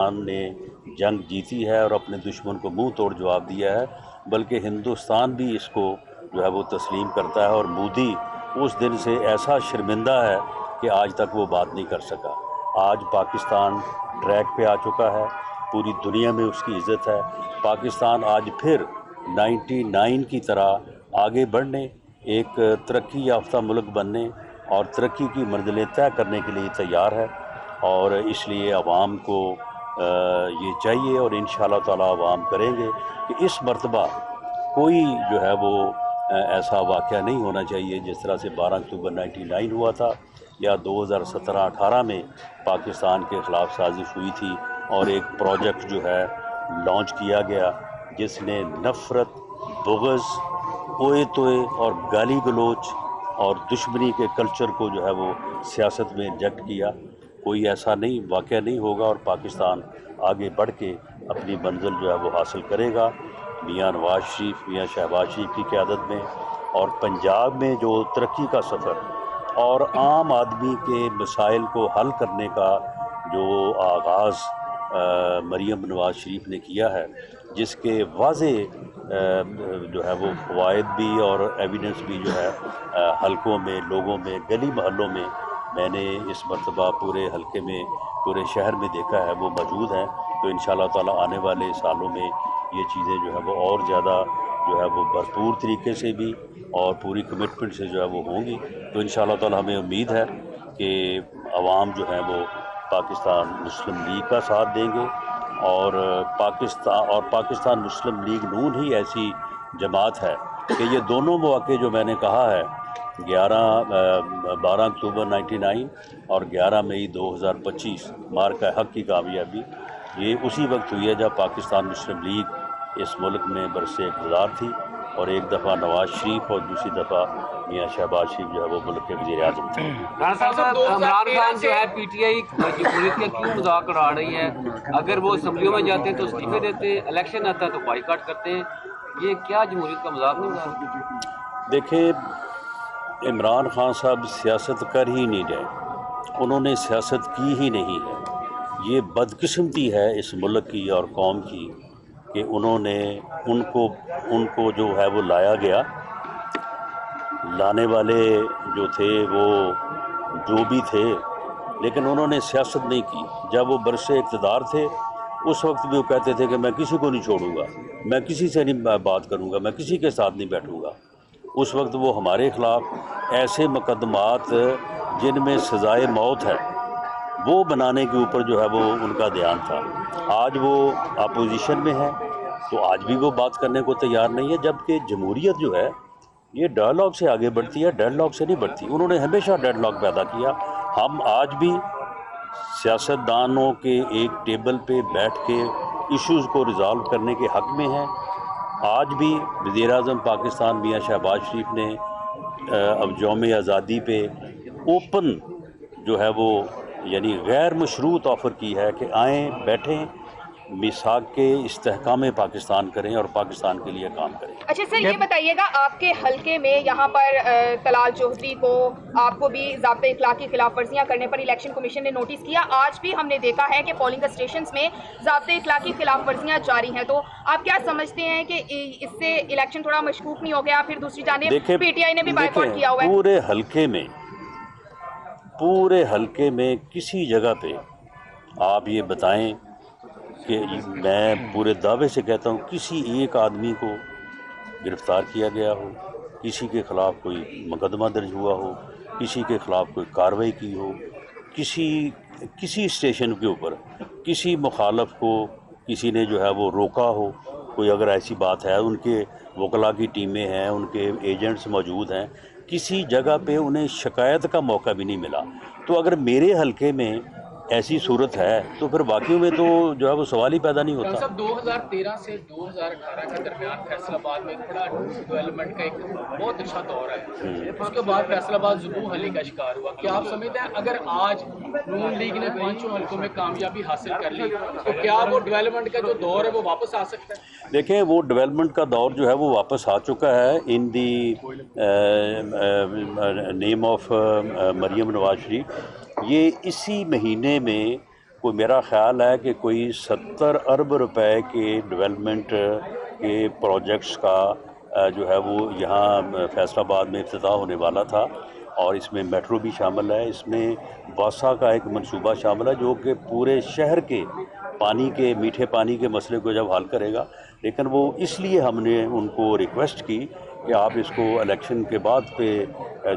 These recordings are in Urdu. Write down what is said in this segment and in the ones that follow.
ہم نے جنگ جیتی ہے اور اپنے دشمن کو منہ توڑ جواب دیا ہے، بلکہ ہندوستان بھی اس کو جو ہے وہ تسلیم کرتا ہے، اور مودی اس دن سے ایسا شرمندہ ہے کہ آج تک وہ بات نہیں کر سکا۔ آج پاکستان ٹریک پہ آ چکا ہے، پوری دنیا میں اس کی عزت ہے۔ پاکستان آج پھر 99 کی طرح آگے بڑھنے، ایک ترقی یافتہ ملک بننے اور ترقی کی منزلیں طے کرنے کے لیے تیار ہے، اور اس لیے عوام کو یہ چاہیے، اور انشاءاللہ تعالی عوام کریں گے کہ اس مرتبہ کوئی جو ہے وہ ایسا واقعہ نہیں ہونا چاہیے جس طرح سے 12 اکتوبر 99 ہوا تھا، یا 2017-18 میں پاکستان کے خلاف سازش ہوئی تھی اور ایک پروجیکٹ جو ہے لانچ کیا گیا جس نے نفرت، بغض، اوئے توئے اور گالی گلوچ اور دشمنی کے کلچر کو جو ہے وہ سیاست میں انجیکٹ کیا۔ کوئی ایسا نہیں واقعہ نہیں ہوگا، اور پاکستان آگے بڑھ کے اپنی منزل جو ہے وہ حاصل کرے گا، میاں نواز شریف، میاں شہباز شریف کی قیادت میں، اور پنجاب میں جو ترقی کا سفر اور عام آدمی کے مسائل کو حل کرنے کا جو آغاز مریم نواز شریف نے کیا ہے، جس کے واضح جو ہے وہ فوائد بھی اور ایویڈنس بھی جو ہے حلقوں میں، لوگوں میں، گلی محلوں میں نے اس مرتبہ پورے حلقے میں، پورے شہر میں دیکھا ہے، وہ موجود ہیں۔ تو انشاءاللہ تعالی آنے والے سالوں میں یہ چیزیں جو ہے وہ اور زیادہ جو ہے وہ بھرپور طریقے سے بھی اور پوری کمٹمنٹ سے جو ہے وہ ہوں گی۔ تو انشاءاللہ تعالی ہمیں امید ہے کہ عوام جو ہیں وہ پاکستان مسلم لیگ کا ساتھ دیں گے، اور پاکستان مسلم لیگ نون ہی ایسی جماعت ہے کہ یہ دونوں مواقع جو میں نے کہا ہے، 12 اکتوبر 99 اور 11 مئی 2025 مارکہ حق کی کامیابی، یہ اسی وقت ہوئی ہے جب پاکستان مسلم لیگ اس ملک میں برسر اقتدار تھی، اور ایک دفعہ نواز شریف اور دوسری دفعہ میاں شہباز شریف جو ہے وہ ملک کے وزیر اعظم تھے۔ عمران خان جو ہے پی ٹی آئی جمہوریت کا کیوں مذاق اڑا رہی ہے؟ اگر وہ اسمبلیوں میں جاتے ہیں تو استعفے دیتے ہیں، الیکشن آتا ہے تو بائیکاٹ کرتے ہیں، یہ کیا جمہوریت کا مذاق نہیں اڑا؟ دیکھیں، عمران خان صاحب سیاست کر ہی نہیں رہے، انہوں نے سیاست کی ہی نہیں ہے۔ یہ بدقسمتی ہے اس ملک کی اور قوم کی کہ انہوں نے ان کو جو ہے وہ لایا گیا، لانے والے جو تھے وہ جو بھی تھے، لیکن انہوں نے سیاست نہیں کی۔ جب وہ برسر اقتدار تھے اس وقت بھی وہ کہتے تھے کہ میں کسی کو نہیں چھوڑوں گا، میں کسی سے نہیں بات کروں گا، میں کسی کے ساتھ نہیں بیٹھوں گا۔ اس وقت وہ ہمارے خلاف ایسے مقدمات جن میں سزائے موت ہے وہ بنانے کے اوپر جو ہے وہ ان کا دھیان تھا۔ آج وہ اپوزیشن میں ہے تو آج بھی وہ بات کرنے کو تیار نہیں ہے، جبکہ جمہوریت جو ہے یہ ڈائلاگ سے آگے بڑھتی ہے، ڈیڈ لاک سے نہیں بڑھتی۔ انہوں نے ہمیشہ ڈیڈ لاک پیدا کیا۔ ہم آج بھی سیاستدانوں کے ایک ٹیبل پہ بیٹھ کے ایشوز کو ریزالو کرنے کے حق میں ہیں۔ آج بھی وزیر اعظم پاکستان میاں شہباز شریف نے اب یوم آزادی پہ اوپن جو ہے وہ یعنی غیر مشروط آفر کی ہے کہ آئیں، بیٹھیں، میثاق کے استحکام پاکستان کریں اور پاکستان کے لیے کام کریں۔ اچھا سر، یہ بتائیے گا آپ کے حلقے میں یہاں پر طلال چودھری کو، آپ کو بھی ضابطۂ اخلاق کی خلاف ورزیاں کرنے پر الیکشن کمیشن نے نوٹس کیا، آج بھی ہم نے دیکھا ہے کہ پولنگ اسٹیشنز میں ضابطۂ اخلاق کی خلاف ورزیاں جاری ہیں، تو آپ کیا سمجھتے ہیں کہ اس سے الیکشن تھوڑا مشکوک نہیں ہو گیا؟ پھر دوسری جانب پی ٹی آئی نے بھی بائیکاٹ کیا ہوا ہے۔ پورے حلقے میں کسی جگہ پہ آپ یہ بتائیں کہ میں پورے دعوے سے کہتا ہوں کسی ایک آدمی کو گرفتار کیا گیا ہو، کسی کے خلاف کوئی مقدمہ درج ہوا ہو، کسی کے خلاف کوئی کارروائی کی ہو، کسی اسٹیشن کے اوپر کسی مخالف کو کسی نے جو ہے وہ روکا ہو، کوئی اگر ایسی بات ہے، ان کے وکلاء کی ٹیمیں ہیں، ان کے ایجنٹس موجود ہیں، کسی جگہ پہ انہیں شکایت کا موقع بھی نہیں ملا۔ تو اگر میرے حلقے میں ایسی صورت ہے تو پھر باقیوں میں تو جو ہے وہ سوال ہی پیدا نہیں ہوتا۔ صاحب 2013 سے 2018 کے درمیان فیصل آباد میں ایک بڑا ڈیولپمنٹ کا ایک بہت اچھا دور ہے، اس کے بعد فیصل آباد زبوں حلی کا شکار ہوا۔ کیا آپ سمجھتے ہیں اگر آج نون لیگ نے 5 حلقوں میں کامیابی حاصل کر لی تو کیا وہ ڈیولپمنٹ کا جو دور ہے وہ واپس آ سکتا ہے؟ دیکھیں، وہ ڈیولپمنٹ کا دور جو ہے وہ واپس آ چکا ہے ان دی نیم آف مریم نواز شریف۔ یہ اسی مہینے میں کوئی میرا خیال ہے کہ کوئی 70 ارب روپے کے ڈیولپمنٹ کے پروجیکٹس کا جو ہے وہ یہاں فیصل آباد میں افتتاح ہونے والا تھا، اور اس میں میٹرو بھی شامل ہے، اس میں واسا کا ایک منصوبہ شامل ہے جو کہ پورے شہر کے پانی کے میٹھے پانی کے مسئلے کو جب حل کرے گا. لیکن وہ اس لیے ہم نے ان کو ریکویسٹ کی کہ آپ اس کو الیکشن کے بعد پہ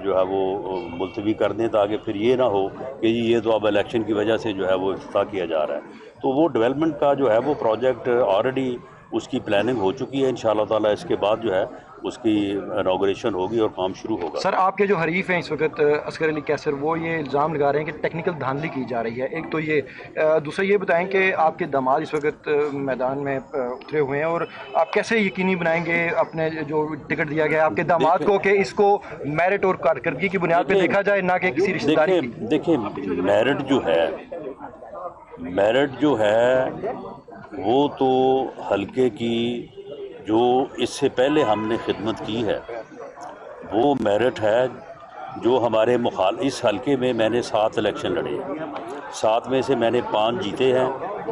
جو ہے وہ ملتوی کر دیں، تاکہ پھر یہ نہ ہو کہ یہ تو اب الیکشن کی وجہ سے جو ہے وہ افتتاح کیا جا رہا ہے. تو وہ ڈیولپمنٹ کا جو ہے وہ پروجیکٹ آلریڈی اس کی پلاننگ ہو چکی ہے. انشاءاللہ تعالیٰ اس کے بعد جو ہے اس کی انوگریشن ہوگی اور کام شروع ہوگا. سر آپ کے جو حریف ہیں اس وقت اصغر علی کیسر، وہ یہ الزام لگا رہے ہیں کہ ٹیکنیکل دھاندلی کی جا رہی ہے. ایک تو یہ، دوسرا یہ بتائیں کہ آپ کے داماد اس وقت میدان میں اترے ہوئے ہیں، اور آپ کیسے یقینی بنائیں گے اپنے جو ٹکٹ دیا گیا ہے آپ کے داماد کو کہ اس کو میرٹ اور کارکردگی کی بنیاد پہ دیکھا جائے، نہ کہ کسی رشتہ داری کی؟ دیکھیں میرٹ جو ہے وہ تو حلقے کی جو اس سے پہلے ہم نے خدمت کی ہے وہ میرٹ ہے. جو ہمارے اس حلقے میں نے 7 الیکشن لڑے ہیں، 7 میں سے میں نے 5 جیتے ہیں،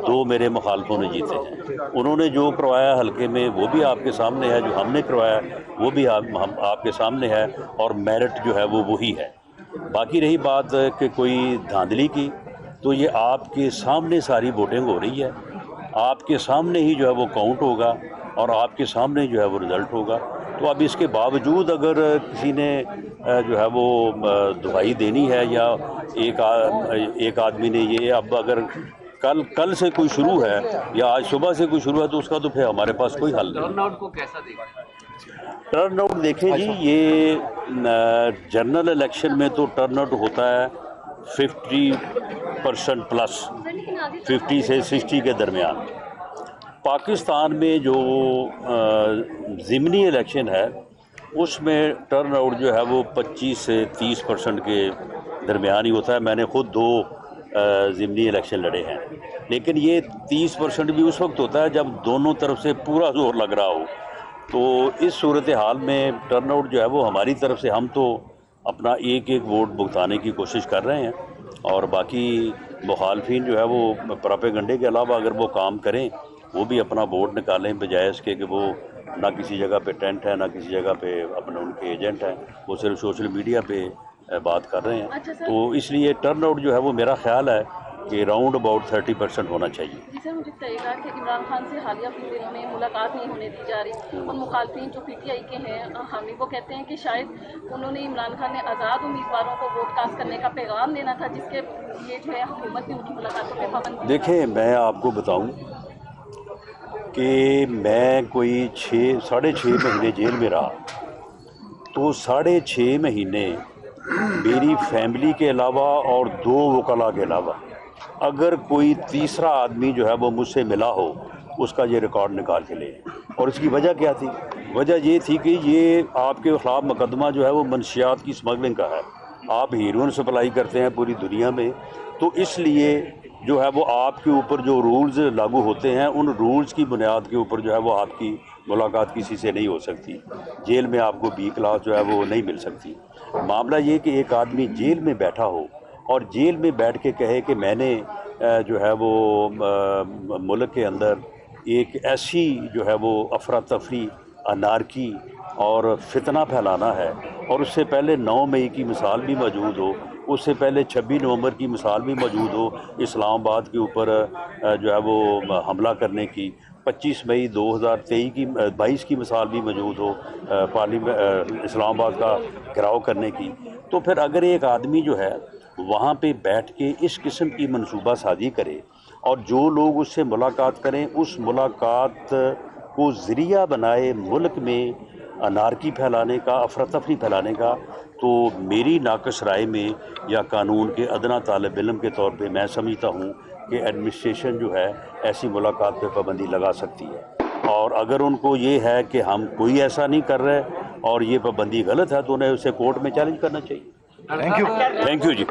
2 میرے مخالفوں نے جیتے ہیں. انہوں نے جو کروایا حلقے میں وہ بھی آپ کے سامنے ہے، جو ہم نے کروایا وہ بھی آپ کے سامنے ہے، اور میرٹ جو ہے وہ وہی ہے. باقی رہی بات کہ کوئی دھاندلی کی، تو یہ آپ کے سامنے ساری ووٹنگ ہو رہی ہے، آپ کے سامنے ہی جو ہے وہ کاؤنٹ ہوگا، اور آپ کے سامنے جو ہے وہ رزلٹ ہوگا. تو اب اس کے باوجود اگر کسی نے جو ہے وہ دہائی دینی ہے، یا ایک آدمی نے یہ اب اگر کل سے کوئی شروع ہے یا آج صبح سے کوئی شروع ہے، تو اس کا تو پھر ہمارے پاس کوئی حل نہیں. ٹرن آؤٹ کو کیسا دیکھیں؟ ٹرن آؤٹ دیکھیں جی، یہ جنرل الیکشن میں تو ٹرن آؤٹ ہوتا ہے 50% پلس، 50 سے 60 کے درمیان. پاکستان میں جو ضمنی الیکشن ہے اس میں ٹرن آؤٹ جو ہے وہ 25 سے 30% کے درمیان ہی ہوتا ہے. میں نے خود 2 ضمنی الیکشن لڑے ہیں، لیکن یہ 30% بھی اس وقت ہوتا ہے جب دونوں طرف سے پورا زور لگ رہا ہو. تو اس صورتحال میں ٹرن آؤٹ جو ہے وہ ہماری طرف سے، ہم تو اپنا ایک ووٹ بھگتانے کی کوشش کر رہے ہیں، اور باقی مخالفین جو ہے وہ پراپیگنڈے کے علاوہ اگر وہ کام کریں، وہ بھی اپنا ووٹ نکالیں، بجائے اس کے کہ وہ نہ کسی جگہ پہ ٹینٹ ہے، نہ کسی جگہ پہ اپنے ان کے ایجنٹ ہیں، وہ صرف سوشل میڈیا پہ بات کر رہے ہیں. تو اس لیے ٹرن آؤٹ جو ہے وہ میرا خیال ہے کہ راؤنڈ اباؤٹ 30% ہونا چاہیے. جی سر، مجھے بتائیے گا کہ عمران خان سے حالیہ کچھ دنوں میں ملاقات نہیں ہونے دی جا رہی، اور مخالفین جو پی ٹی آئی کے ہیں حامی، وہ کہتے ہیں کہ شاید انہوں نے عمران خان نے آزاد امیدواروں کو ووٹ کاسٹ کرنے کا پیغام دینا تھا، جس کے لیے جو ہے حکومت نے ان کی ملاقاتوں پہ پابندی. دیکھیں، میں آپ کو بتاؤں کہ میں کوئی 6.5 مہینے جیل میں رہا، تو 6.5 مہینے میری فیملی کے علاوہ اور 2 وکلاء کے علاوہ اگر کوئی تیسرا آدمی جو ہے وہ مجھ سے ملا ہو، اس کا یہ ریکارڈ نکال کے لے. اور اس کی وجہ کیا تھی؟ وجہ یہ تھی کہ یہ آپ کے خلاف مقدمہ جو ہے وہ منشیات کی سمگلنگ کا ہے. آپ ہیروئن سپلائی کرتے ہیں پوری دنیا میں، تو اس لیے جو ہے وہ آپ کے اوپر جو رولز لاگو ہوتے ہیں، ان رولز کی بنیاد کے اوپر جو ہے وہ آپ کی ملاقات کسی سے نہیں ہو سکتی. جیل میں آپ کو بی کلاس جو ہے وہ نہیں مل سکتی. معاملہ یہ کہ ایک آدمی جیل میں بیٹھا ہو اور جیل میں بیٹھ کے کہے کہ میں نے جو ہے وہ ملک کے اندر ایک ایسی جو ہے وہ افراتفری، انارکی اور فتنہ پھیلانا ہے، اور اس سے پہلے 9 مئی کی مثال بھی موجود ہو، اس سے پہلے 26 نومبر کی مثال بھی موجود ہو، اسلام آباد کے اوپر جو ہے وہ حملہ کرنے کی، 25 مئی 2022 کی مثال بھی موجود ہو، اسلام آباد کا گھیراؤ کرنے کی. تو پھر اگر ایک آدمی جو ہے وہاں پہ بیٹھ کے اس قسم کی منصوبہ سازی کرے، اور جو لوگ اس سے ملاقات کریں اس ملاقات کو ذریعہ بنائے ملک میں انارکی پھیلانے کا، افراتفری پھیلانے کا، تو میری ناقص رائے میں یا قانون کے ادنا طالب علم کے طور پہ میں سمجھتا ہوں کہ ایڈمنسٹریشن جو ہے ایسی ملاقات پہ پابندی لگا سکتی ہے. اور اگر ان کو یہ ہے کہ ہم کوئی ایسا نہیں کر رہے اور یہ پابندی غلط ہے، تو انہیں اسے کورٹ میں چیلنج کرنا چاہیے. Thank you G.